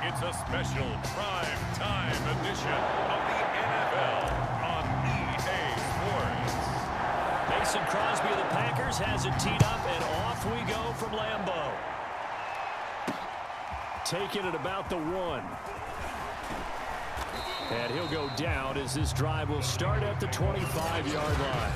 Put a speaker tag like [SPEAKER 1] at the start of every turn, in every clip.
[SPEAKER 1] It's a special prime time edition of the NFL on EA Sports.
[SPEAKER 2] Mason Crosby of the Packers has it teed up, and off we go from Lambeau. Taking it about the 1. And he'll go down as this drive will start at the 25-yard line.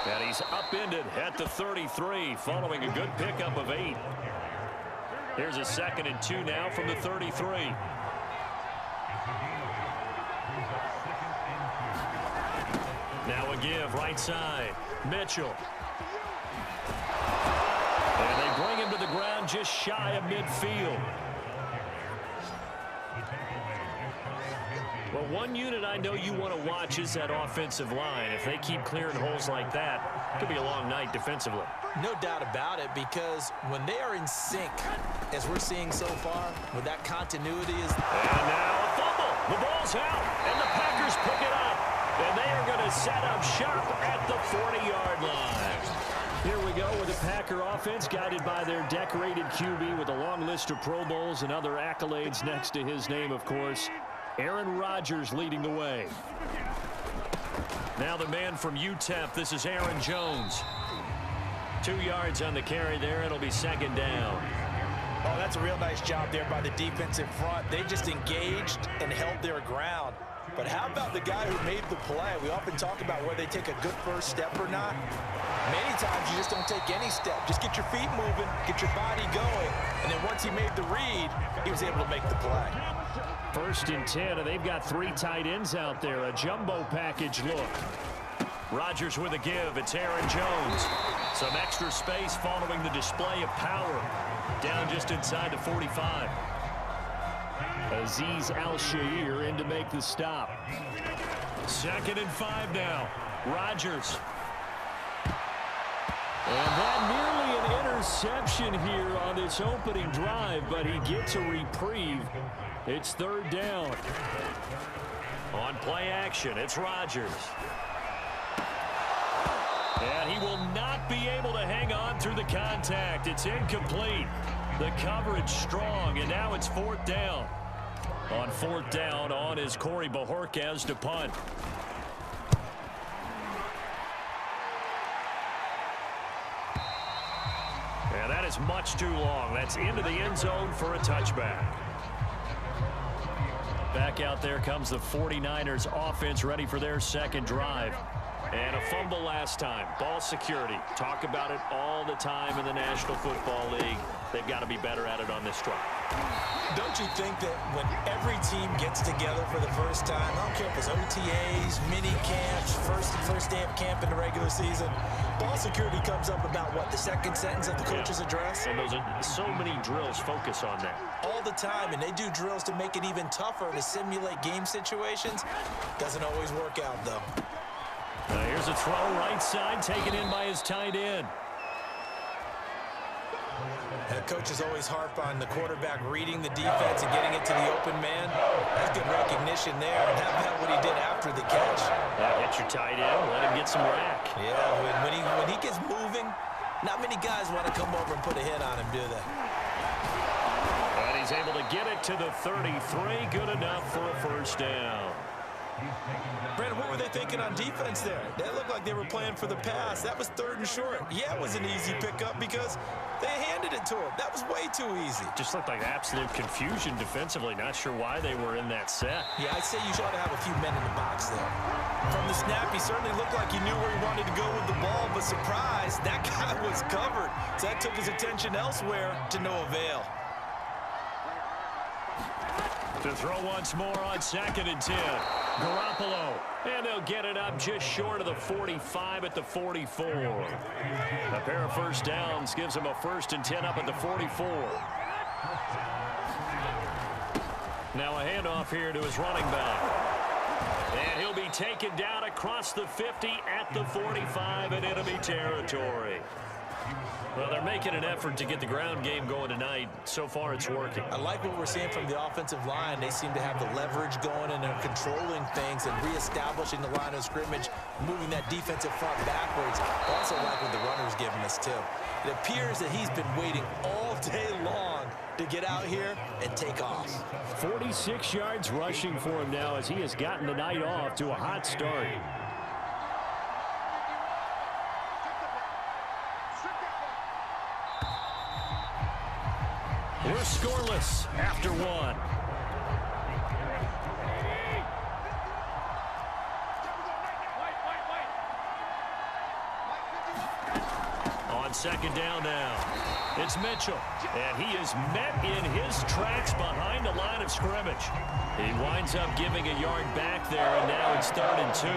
[SPEAKER 2] And he's upended at the 33 following a good pickup of 8. Here's a 2nd and 2 now from the 33. Now a give right side. Mitchell. And they bring him to the ground just shy of midfield. Well, one unit I know you want to watch is that offensive line. If they keep clearing holes like that, it could be a long night defensively.
[SPEAKER 3] No doubt about it, because when they are in sync, as we're seeing so far, with that continuity is...
[SPEAKER 2] And now a fumble. The ball's out, and the Packers pick it up. And they are going to set up shop at the 40-yard line. Here we go with the Packer offense guided by their decorated QB with a long list of Pro Bowls and other accolades next to his name, of course. Aaron Rodgers leading the way. Now the man from UTEP, this is Aaron Jones. 2 yards on the carry there. It'll be 2nd down.
[SPEAKER 3] Oh, that's a real nice job there by the defense in front. They just engaged and held their ground. But how about the guy who made the play? We often talk about whether they take a good first step or not. Many times you just don't take any step. Just get your feet moving, get your body going, and then once he made the read, he was able to make the play.
[SPEAKER 2] 1st and 10, and they've got 3 tight ends out there. A jumbo package look. Rodgers with a give. It's Aaron Jones. Some extra space following the display of power. Down just inside the 45. Azeez Al-Shaair in to make the stop. 2nd and 5 now. Rodgers. And that nearly an interception here on this opening drive, but he gets a reprieve. It's 3rd down. On play action, it's Rodgers. And he will not be able to hang on through the contact. It's incomplete. The coverage strong, and now it's 4th down. On 4th down, on is Corey Bojorquez to punt. And that is much too long. That's into the end zone for a touchback. Back out there comes the 49ers offense ready for their 2nd drive. And a fumble last time. Ball security. Talk about it all the time in the National Football League. They've got to be better at it on this drive.
[SPEAKER 3] Don't you think that when every team gets together for the first time, I don't care if it's OTAs, mini camps, first day of camp in the regular season, ball security comes up about, what, the 2nd sentence of the coach's address?
[SPEAKER 2] And those are so many drills focus on that.
[SPEAKER 3] All the time, and they do drills to make it even tougher to simulate game situations. Doesn't always work out, though.
[SPEAKER 2] Here's a throw right side, taken in by his tight end.
[SPEAKER 3] Head coaches always harp on the quarterback reading the defense and getting it to the open man. That's good recognition there. And how about what he did after the catch?
[SPEAKER 2] Yeah, hit your tight end, let him get some rack.
[SPEAKER 3] Yeah, when he gets moving, not many guys want to come over and put a hit on him, do they?
[SPEAKER 2] And he's able to get it to the 33. Good enough for a 1st down.
[SPEAKER 3] Brandon, what were they thinking on defense there? They looked like they were playing for the pass. That was 3rd and short. Yeah, it was an easy pickup because they handed it to him. That was way too easy.
[SPEAKER 2] Just looked like absolute confusion defensively. Not sure why they were in that set.
[SPEAKER 3] Yeah, I'd say you ought to have a few men in the box there. From the snap, he certainly looked like he knew where he wanted to go with the ball, but surprise, that guy was covered. So that took his attention elsewhere to no avail.
[SPEAKER 2] To throw once more on 2nd and 10. Garoppolo. And they'll get it up just short of the 45 at the 44. A pair of 1st downs gives them a 1st and 10 up at the 44. Now a handoff here to his running back. And he'll be taken down across the 50 at the 45 in enemy territory. Well, they're making an effort to get the ground game going tonight. So far, it's working.
[SPEAKER 3] I like what we're seeing from the offensive line. They seem to have the leverage going, and they're controlling things and reestablishing the line of scrimmage, moving that defensive front backwards. I also like what the runner's giving us, too. It appears that he's been waiting all day long to get out here and take off.
[SPEAKER 2] 46 yards rushing for him now as he has gotten the night off to a hot start. We're scoreless after one. On second down now, it's Mitchell, and he is met in his tracks behind the line of scrimmage. He winds up giving a yard back there, and now it's 3rd and 2.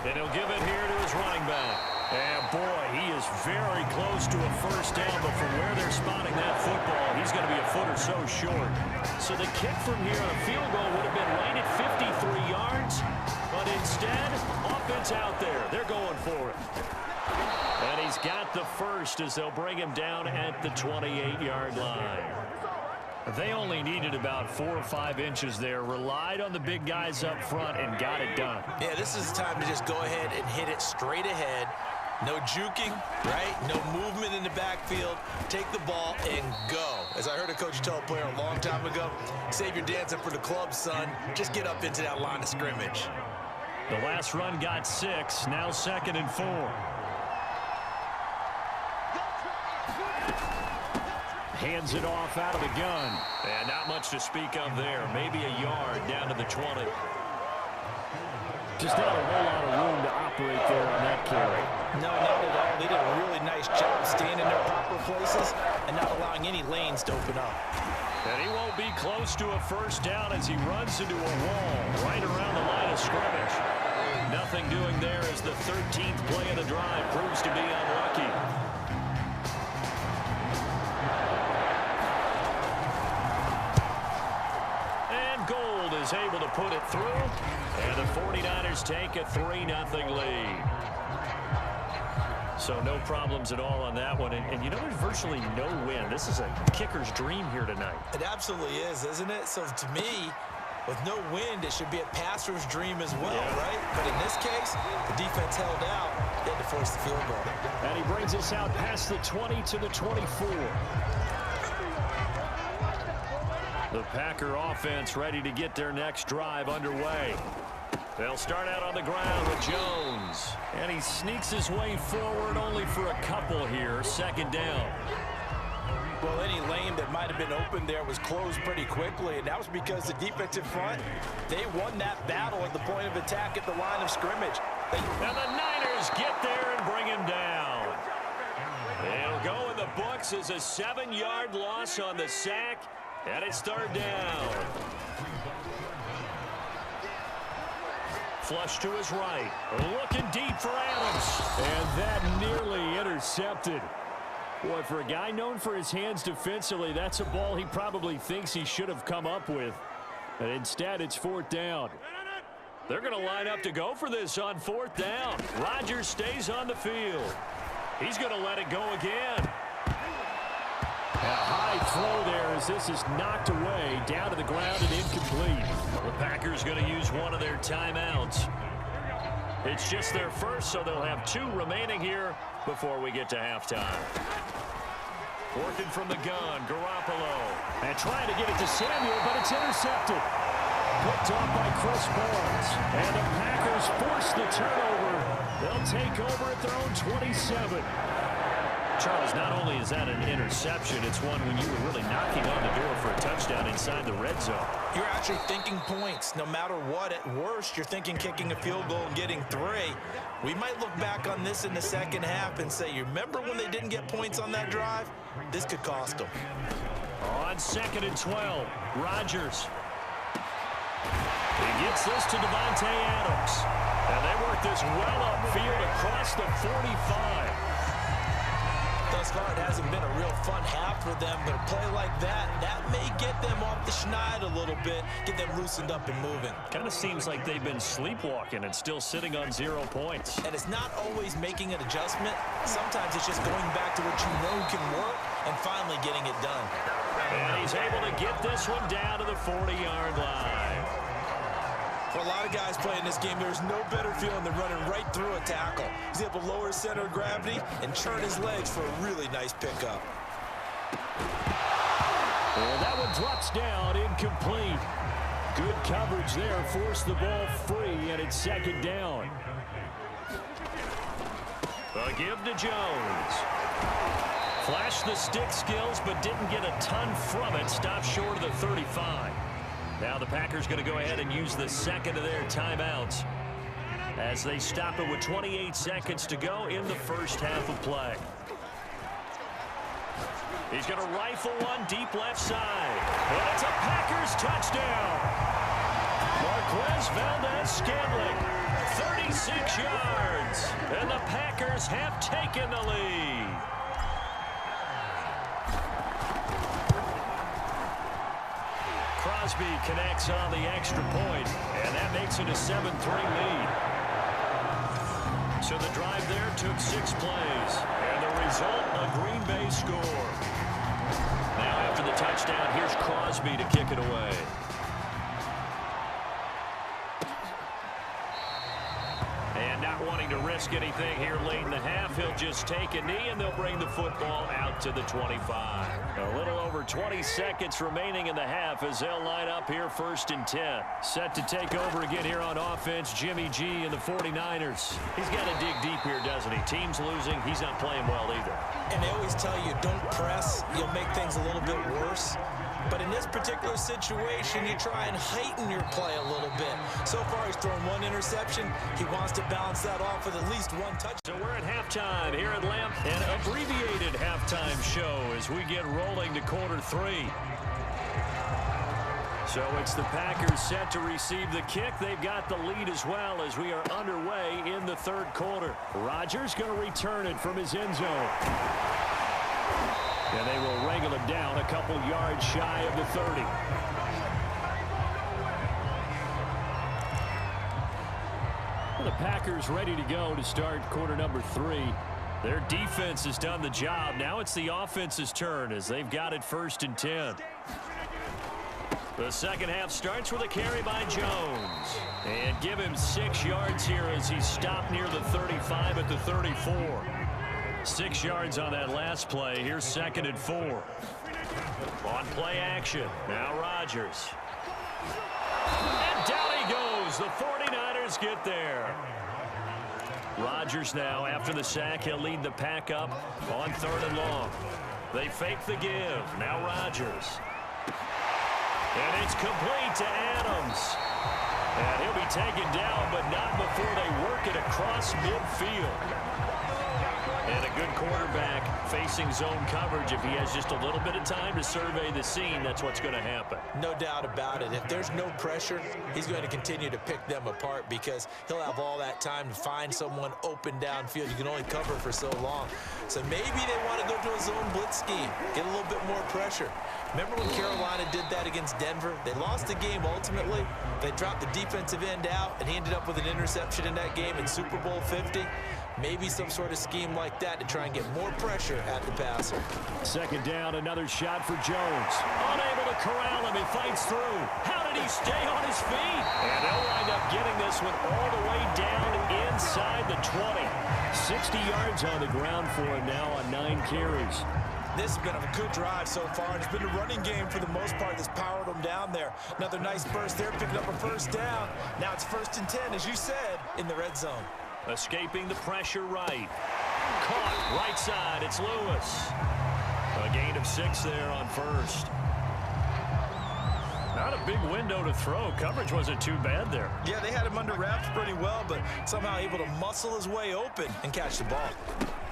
[SPEAKER 2] And he'll give it here to his running back. And boy, he is very close to a first down, but from where they're spotting that football, he's going to be a foot or so short. So the kick from here on a field goal would have been right at 53 yards, but instead, offense out there. They're going for it. And he's got the first as they'll bring him down at the 28-yard line. They only needed about 4 or 5 inches there, relied on the big guys up front, and got it done.
[SPEAKER 3] Yeah, this is the time to just go ahead and hit it straight ahead. No juking, right? No movement in the backfield. Take the ball and go. As I heard a coach tell a player a long time ago, save your dancing for the club, son. Just get up into that line of scrimmage.
[SPEAKER 2] The last run got 6, now 2nd and 4. Hands it off out of the gun. And not much to speak of there. Maybe a yard down to the 20. Just not a whole lot of room to operate there on that carry.
[SPEAKER 3] No, not at all. They did a really nice job staying in their proper places and not allowing any lanes to open up.
[SPEAKER 2] And he won't be close to a first down as he runs into a wall right around the line of scrimmage. Nothing doing there as the 13th play of the drive proves to be unlucky. Is able to put it through, and the 49ers take a 3-0 lead. So no problems at all on that one, and you know there's virtually no wind. This is a kicker's dream here tonight.
[SPEAKER 3] It absolutely is, isn't it? So to me, with no wind, it should be a passer's dream as well, right? But in this case, the defense held out. They had to force the field goal.
[SPEAKER 2] And he brings us out past the 20 to the 24. The Packer offense ready to get their next drive underway. They'll start out on the ground with Jones. And he sneaks his way forward only for a couple here. 2nd down.
[SPEAKER 3] Well, any lane that might have been open there was closed pretty quickly, and that was because the defensive front, they won that battle at the point of attack at the line of scrimmage.
[SPEAKER 2] And the Niners get there and bring him down. It'll go in the books as a 7-yard loss on the sack. And it's 3rd down. Flush to his right. Looking deep for Adams. And that nearly intercepted. Boy, for a guy known for his hands defensively, that's a ball he probably thinks he should have come up with. And instead, it's 4th down. They're going to line up to go for this on 4th down. Rodgers stays on the field. He's going to let it go again. A high throw there as this is knocked away, down to the ground and incomplete. The Packers going to use one of their timeouts. It's just their first, so they'll have 2 remaining here before we get to halftime. Working from the gun, Garoppolo. And trying to get it to Samuel, but it's intercepted. Picked off by Chris Barnes. And the Packers force the turnover. They'll take over at their own 27. Charles, not only is that an interception, it's one when you were really knocking on the door for a touchdown inside the red zone.
[SPEAKER 3] You're actually thinking points. No matter what, at worst, you're thinking kicking a field goal and getting 3. We might look back on this in the second half and say, you remember when they didn't get points on that drive? This could cost them.
[SPEAKER 2] On 2nd and 12, Rodgers. He gets this to Devontae Adams. And they work this well upfield across the 45.
[SPEAKER 3] Thus far, it hasn't been a real fun half for them, but a play like that may get them off the schneid a little bit, get them loosened up and moving.
[SPEAKER 2] Kind of seems like they've been sleepwalking and still sitting on 0 points.
[SPEAKER 3] And it's not always making an adjustment. Sometimes it's just going back to what you know can work and finally getting it done.
[SPEAKER 2] And he's able to get this one down to the 40-yard line.
[SPEAKER 3] For a lot of guys playing this game, there's no better feeling than running right through a tackle. He's able to lower his center of gravity and churn his legs for a really nice pickup.
[SPEAKER 2] And that one drops down, incomplete. Good coverage there, forced the ball free, and it's second down. A give to Jones. Flashed the stick skills, but didn't get a ton from it. Stopped short of the 35. Now the Packers going to go ahead and use the second of their timeouts as they stop it with 28 seconds to go in the first half of play. He's going to rifle one deep left side. And it's a Packers touchdown. Marquez Valdez-Scantling, 36 yards. And the Packers have taken the lead. Crosby connects on the extra point, and that makes it a 7-3 lead. So the drive there took 6 plays, and the result, a Green Bay score. Now after the touchdown, here's Crosby to kick it away. And not wanting to risk anything here late in the half, he'll just take a knee, and they'll bring the football out to the 25. A little over 20 seconds remaining in the half as they'll line up here 1st and 10. Set to take over again here on offense, Jimmy G and the 49ers. He's got to dig deep here, doesn't he? Team's losing. He's not playing well either.
[SPEAKER 3] And they always tell you, don't press. You'll make things a little bit worse. But in this particular situation, you try and heighten your play a little bit. So far, he's thrown 1 interception. He wants to balance that off with at least 1 touchdown.
[SPEAKER 2] So we're at halftime here at Lamp, an abbreviated halftime show as we get rolling to quarter 3. So it's the Packers set to receive the kick. They've got the lead as well as we are underway in the 3rd quarter. Rodgers going to return it from his end zone. And they will wrangle him down a couple yards shy of the 30. Well, the Packers ready to go to start quarter number 3. Their defense has done the job. Now it's the offense's turn as they've got it 1st and 10. The second half starts with a carry by Jones. And give him 6 yards here as he's stopped near the 35 at the 34. 6 yards on that last play. Here's 2nd and 4. On play action. Now Rodgers. And down he goes. The 49ers get there. Rodgers now, after the sack, he'll lead the pack up on 3rd and long. They fake the give. Now Rodgers. And it's complete to Adams. And he'll be taken down, but not before they work it across midfield. And a good quarterback facing zone coverage. If he has just a little bit of time to survey the scene, that's what's going to happen.
[SPEAKER 3] No doubt about it. If there's no pressure, he's going to continue to pick them apart because he'll have all that time to find someone open downfield. You can only cover for so long. So maybe they want to go to a zone blitz scheme, get a little bit more pressure. Remember when Carolina did that against Denver? They lost the game ultimately. They dropped the defensive end out, and he ended up with an interception in that game in Super Bowl 50. Maybe some sort of scheme like that to try and get more pressure at the passer.
[SPEAKER 2] Second down, another shot for Jones. Unable to corral him. He fights through. How did he stay on his feet? And they'll wind up getting this one all the way down inside the 20. 60 yards on the ground for him now on 9 carries.
[SPEAKER 3] This has been a good drive so far. It's been a running game for the most part that's powered them down there. Another nice burst there, picking up a 1st down. Now it's 1st and 10, as you said, in the red zone.
[SPEAKER 2] Escaping the pressure right. Caught right side. It's Lewis. A gain of 6 there on 1st. Not a big window to throw. Coverage wasn't too bad there.
[SPEAKER 3] Yeah, they had him under wraps pretty well, but somehow able to muscle his way open and catch the ball.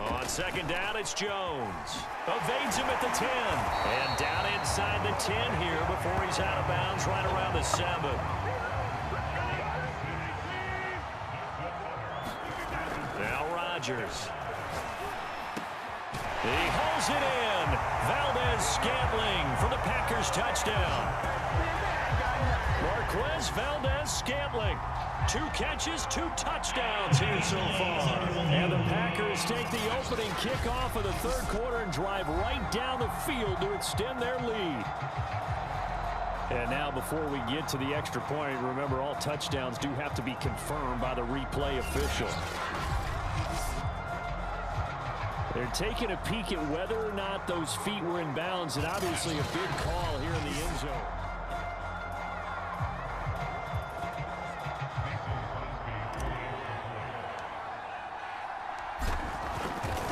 [SPEAKER 2] On 2nd down, it's Jones. Evades him at the 10. And down inside the 10 here before he's out of bounds right around the 7. Now Rodgers. He holds it in. Valdez-Scantling for the Packers touchdown. Marquez Valdez-Scantling. 2 catches, 2 touchdowns here so far. And the Packers take the opening kickoff of the third quarter and drive right down the field to extend their lead. And now before we get to the extra point, remember all touchdowns do have to be confirmed by the replay official. They're taking a peek at whether or not those feet were in bounds, and obviously a big call here in the end zone.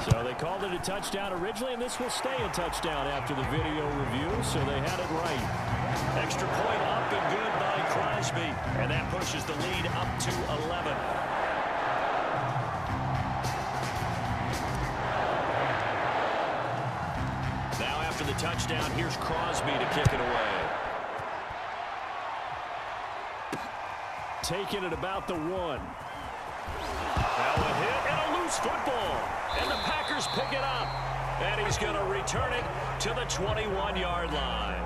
[SPEAKER 2] So they called it a touchdown originally, and this will stay a touchdown after the video review, so they had it right. Extra point up and good by Crosby, and that pushes the lead up to 11. Now after the touchdown, here's Crosby to kick it away. Taking it about the 1. Now a hit and a loose football. And the Packers pick it up. And he's going to return it to the 21-yard line.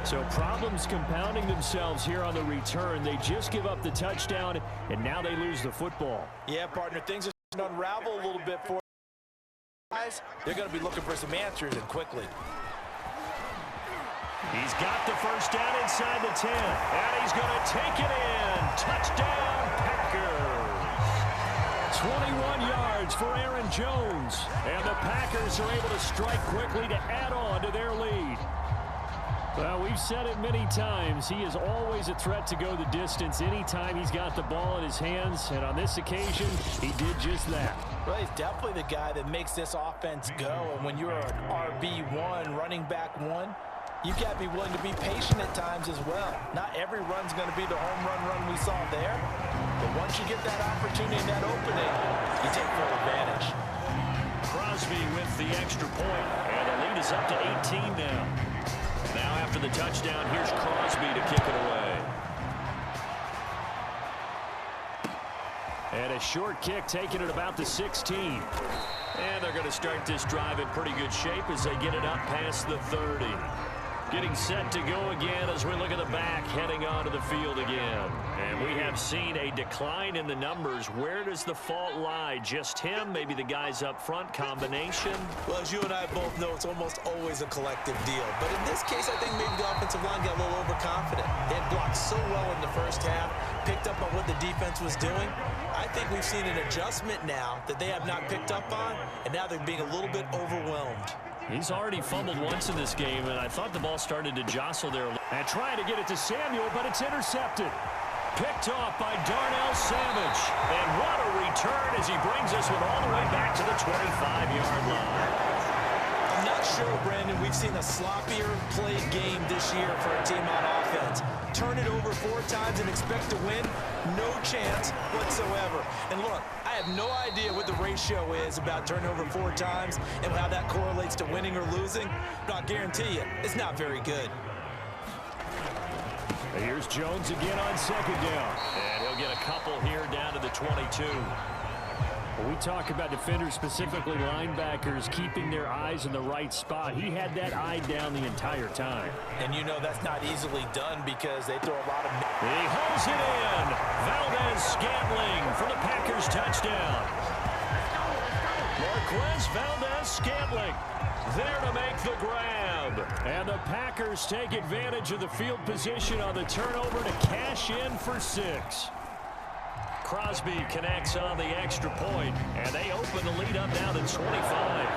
[SPEAKER 2] So problems compounding themselves here on the return. They just give up the touchdown, and now they lose the football.
[SPEAKER 3] Yeah, partner, things are starting to unravel a little bit for guys. They're going to be looking for some answers, and quickly.
[SPEAKER 2] He's got the first down inside the 10. And he's going to take it in. Touchdown, Packers. 21 yards for Aaron Jones. And the Packers are able to strike quickly to add on to their lead. Well, we've said it many times. He is always a threat to go the distance anytime he's got the ball in his hands. And on this occasion, he did just that.
[SPEAKER 3] Well, he's definitely the guy that makes this offense go. And when you're an RB1, running back 1, you've got to be willing to be patient at times as well. Not every run's going to be the home run we saw there. But once you get that opportunity and that opening, you take full advantage.
[SPEAKER 2] Crosby with the extra point, and the lead is up to 18 now. Now after the touchdown, here's Crosby to kick it away. And a short kick taking it about the 16. And they're going to start this drive in pretty good shape as they get it up past the 30. Getting set to go again as we look at the back, heading onto the field again. And we have seen a decline in the numbers. Where does the fault lie? Just him? Maybe the guys up front? Combination?
[SPEAKER 3] Well, as you and I both know, it's almost always a collective deal. But in this case, I think maybe the offensive line got a little overconfident. They had blocked so well in the first half, picked up on what the defense was doing. I think we've seen an adjustment now that they have not picked up on, and now they're being a little bit overwhelmed.
[SPEAKER 2] He's already fumbled once in this game, and I thought the ball started to jostle there. And trying to get it to Samuel, but it's intercepted. Picked off by Darnell Savage. And what a return as he brings us all the way back to the 25-yard line.
[SPEAKER 3] I'm not sure, Brandon, we've seen a sloppier played game this year for a team on offense. Turn it over 4 times and expect to win? No chance whatsoever. And look, I have no idea what the ratio is about turnover 4 times and how that correlates to winning or losing, but I'll guarantee you, it's not very good.
[SPEAKER 2] Here's Jones again on second down. And he'll get a couple here down to the 22. When we talk about defenders, specifically linebackers, keeping their eyes in the right spot, he had that eye down the entire time.
[SPEAKER 3] And you know that's not easily done because they throw a lot of...
[SPEAKER 2] He holds it in. Valdez-Scantling for the Packers touchdown. Marquez Valdez-Scantling there to make the grab. And the Packers take advantage of the field position on the turnover to cash in for 6. Crosby connects on the extra point, and they open the lead up now to 25.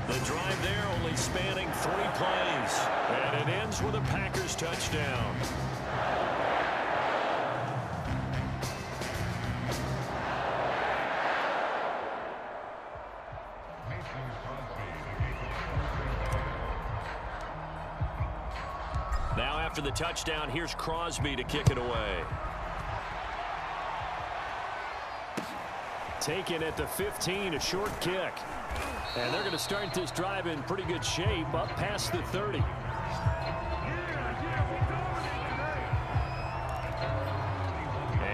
[SPEAKER 2] The drive there only spanning 3 plays, and it ends with a Packers touchdown. Now after the touchdown, here's Crosby to kick it away. Taken at the 15, a short kick. And they're going to start this drive in pretty good shape up past the 30.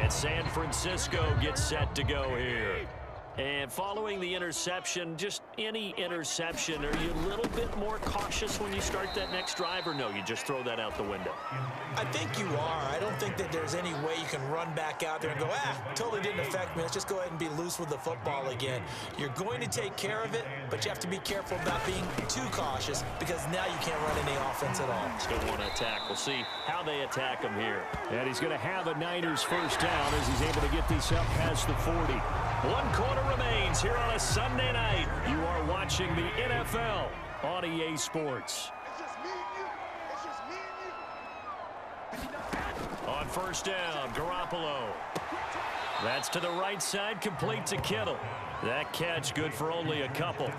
[SPEAKER 2] And San Francisco gets set to go here. And following the interception, just any interception, are you a little bit more cautious when you start that next drive, or no, you just throw that out the window?
[SPEAKER 3] I think you are. I don't think that there's any way you can run back out there and go, totally didn't affect me. Let's just go ahead and be loose with the football again. You're going to take care of it, but you have to be careful about being too cautious because now you can't run any offense at all.
[SPEAKER 2] Still want to attack. We'll see how they attack him here. And he's going to have a Niners first down as he's able to get this up past the 40. 1 quarter remains here on a Sunday night. You are watching the NFL on EA Sports. On first down, Garoppolo. That's to the right side, complete to Kittle. That catch good for only a couple.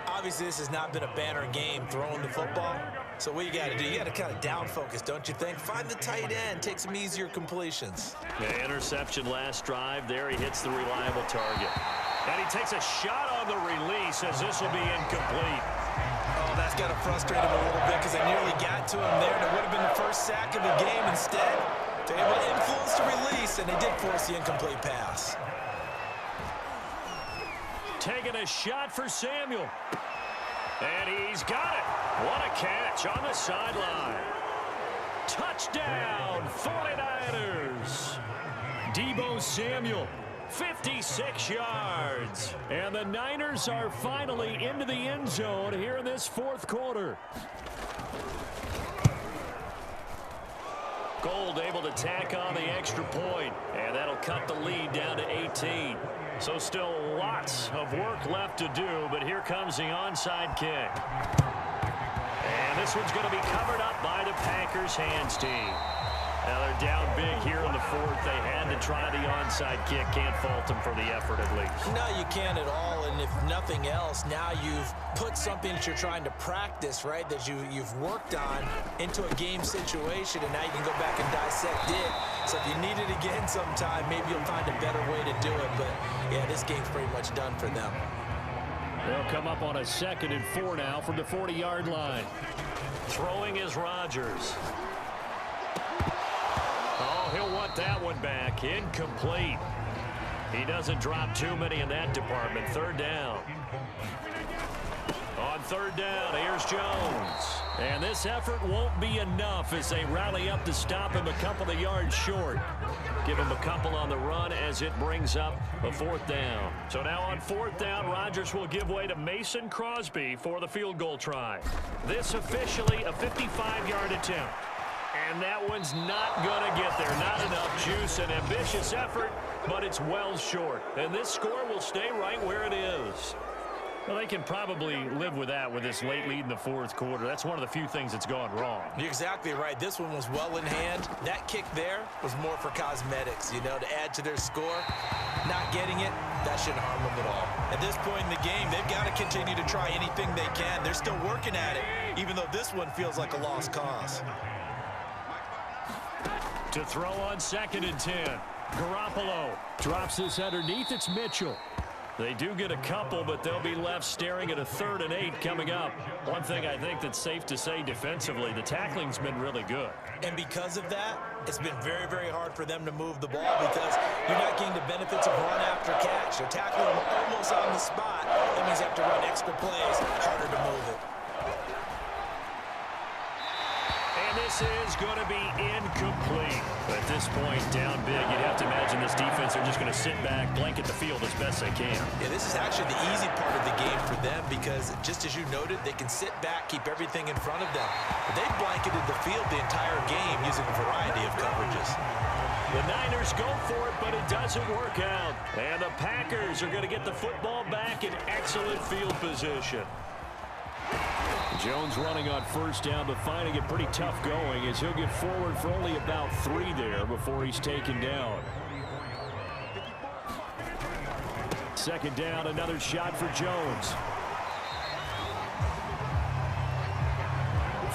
[SPEAKER 3] Obviously, this has not been a banner game throwing the football. So what you got to do, you got to kind of down focus, don't you think? Find the tight end, take some easier completions.
[SPEAKER 2] The interception last drive. There he hits the reliable target. And he takes a shot on the release as this will be incomplete.
[SPEAKER 3] Oh, that's got to frustrate him a little bit because they nearly got to him there, and it would have been the first sack of the game. Instead, they're able to influence the release, and they did force the incomplete pass.
[SPEAKER 2] Taking a shot for Samuel. And he's got it. What a catch on the sideline. Touchdown, 49ers. Deebo Samuel, 56 yards. And the Niners are finally into the end zone here in this fourth quarter. Gold able to tack on the extra point, and that'll cut the lead down to 18. So still lots of work left to do, but here comes the onside kick. And this one's going to be covered up by the Packers hands team. Now they're down big here in the fourth. They had to try the onside kick. Can't fault them for the effort at least.
[SPEAKER 3] No, you can't at all. And if nothing else, now you've put something that you're trying to practice, right, that you've worked on into a game situation, and now you can go back and dissect it. So if you need it again sometime, maybe you'll find a better way to do it. But, yeah, this game's pretty much done for them.
[SPEAKER 2] They'll come up on a 2nd and 4 now from the 40-yard line. Throwing is Rodgers. Oh, he'll want that one back. Incomplete. He doesn't drop too many in that department. 3rd down. On 3rd down, here's Jones. And this effort won't be enough as they rally up to stop him a couple of yards short. Give him a couple on the run as it brings up a 4th down. So now on 4th down, Rodgers will give way to Mason Crosby for the field goal try. This officially a 55-yard attempt. And that one's not going to get there. Not enough juice. An ambitious effort, but it's well short. And this score will stay right where it is. Well, they can probably live with that with this late lead in the 4th quarter. That's one of the few things that's gone wrong.
[SPEAKER 3] You're exactly right. This one was well in hand. That kick there was more for cosmetics, you know, to add to their score. Not getting it, that shouldn't harm them at all. At this point in the game, they've got to continue to try anything they can. They're still working at it, even though this one feels like a lost cause.
[SPEAKER 2] To throw on 2nd and 10. Garoppolo drops this underneath. It's Mitchell. They do get a couple, but they'll be left staring at a 3rd and 8 coming up. One thing I think that's safe to say defensively, the tackling's been really good.
[SPEAKER 3] And because of that, it's been very, very hard for them to move the ball because you're not getting the benefits of run after catch. They're tackling them almost on the spot. That means they have to run extra plays, harder to move it.
[SPEAKER 2] This is going to be incomplete. At this point, down big, you'd have to imagine this defense are just going to sit back, blanket the field as best they can.
[SPEAKER 3] Yeah, this is actually the easy part of the game for them because, just as you noted, they can sit back, keep everything in front of them. But they've blanketed the field the entire game using a variety of coverages.
[SPEAKER 2] The Niners go for it, but it doesn't work out. And the Packers are going to get the football back in excellent field position. Jones running on 1st down, but finding it pretty tough going as he'll get forward for only about 3 there before he's taken down. 2nd down, another shot for Jones.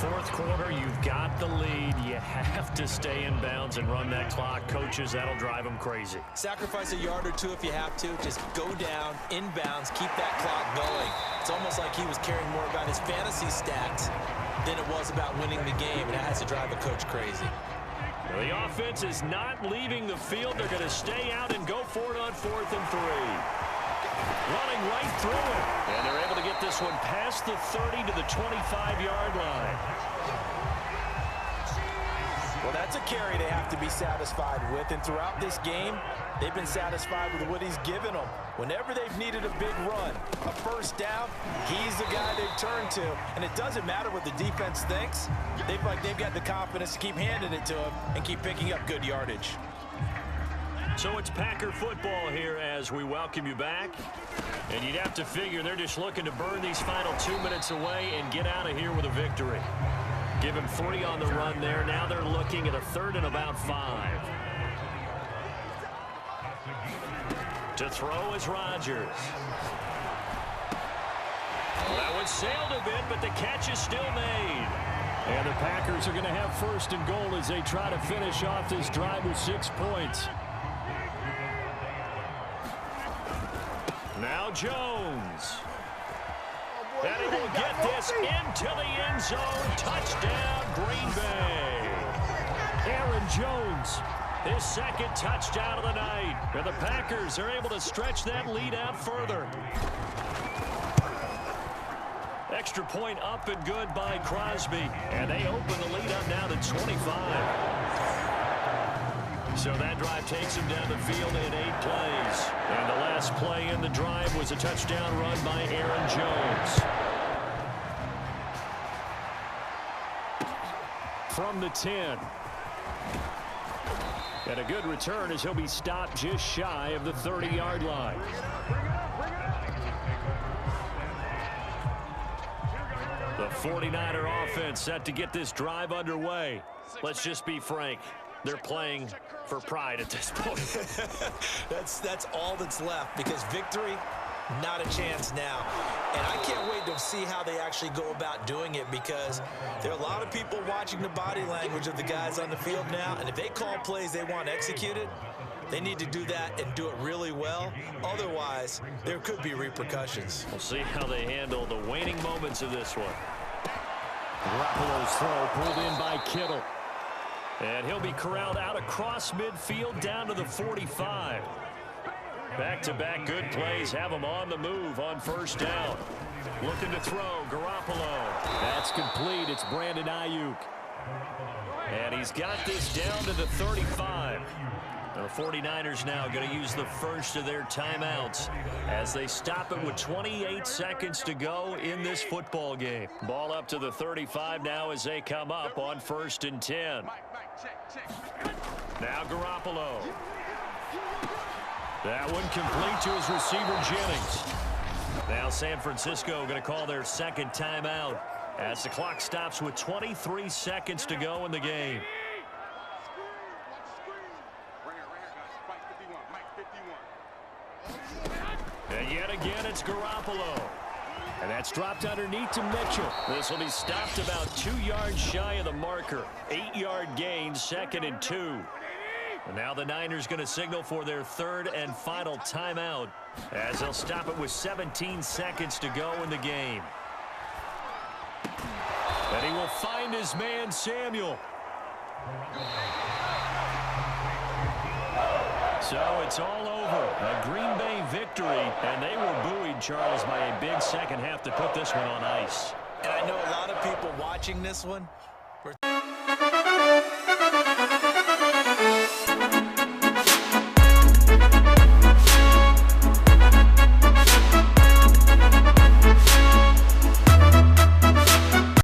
[SPEAKER 2] 4th quarter, you've got the lead. You have to stay in bounds and run that clock. Coaches, that'll drive them crazy.
[SPEAKER 3] Sacrifice a yard or 2 if you have to. Just go down, in bounds, keep that clock going. It's almost like he was caring more about his fantasy stats than it was about winning the game, and that has to drive a coach crazy.
[SPEAKER 2] The offense is not leaving the field. They're going to stay out and go for it on 4th and 3. running right through it. And they're able to get this one past the 30 to the 25-yard line.
[SPEAKER 3] Well, that's a carry they have to be satisfied with. And throughout this game, they've been satisfied with what he's given them. Whenever they've needed a big run, a first down, he's the guy they've turned to. And it doesn't matter what the defense thinks. They've got the confidence to keep handing it to him and keep picking up good yardage.
[SPEAKER 2] So it's Packer football here as we welcome you back. And you'd have to figure they're just looking to burn these final 2 minutes away and get out of here with a victory. Give him 3 on the run there. Now they're looking at a 3rd and about 5. To throw is Rodgers. That one sailed a bit, but the catch is still made. And the Packers are going to have 1st and goal as they try to finish off this drive with 6 points. Now Jones. And he will get this into the end zone. Touchdown, Green Bay. Aaron Jones, his 2nd touchdown of the night. And the Packers are able to stretch that lead out further. Extra point up and good by Crosby. And they open the lead up now to 25. So that drive takes him down the field in 8 plays. And the last play in the drive was a touchdown run by Aaron Jones. From the 10. And a good return as he'll be stopped just shy of the 30-yard line. The 49er offense set to get this drive underway. Let's just be frank. They're playing for pride at this point.
[SPEAKER 3] That's all that's left, because victory, not a chance now. And I can't wait to see how they actually go about doing it, because there are a lot of people watching the body language of the guys on the field now, and if they call plays they want executed, they need to do that and do it really well. Otherwise, there could be repercussions.
[SPEAKER 2] We'll see how they handle the waning moments of this one. Garoppolo's throw pulled in by Kittle. And he'll be corralled out across midfield down to the 45. Back-to-back good plays have him on the move on 1st down. Looking to throw, Garoppolo. That's complete. It's Brandon Ayuk. And he's got this down to the 35. The 49ers now going to use the first of their timeouts as they stop it with 28 seconds to go in this football game. Ball up to the 35 now as they come up on 1st and 10. Now Garoppolo. That one complete to his receiver, Jennings. Now San Francisco going to call their 2nd timeout as the clock stops with 23 seconds to go in the game. And yet again, it's Garoppolo. And that's dropped underneath to Mitchell. This will be stopped about 2 yards shy of the marker. 8-yard gain, 2nd and 2. And now the Niners going to signal for their 3rd and final timeout as they'll stop it with 17 seconds to go in the game. And he will find his man, Samuel. So it's all over. A Green Bay victory, and they were buoyed, Charles, by a big second half to put this one on ice.
[SPEAKER 3] And I know a lot of people watching this one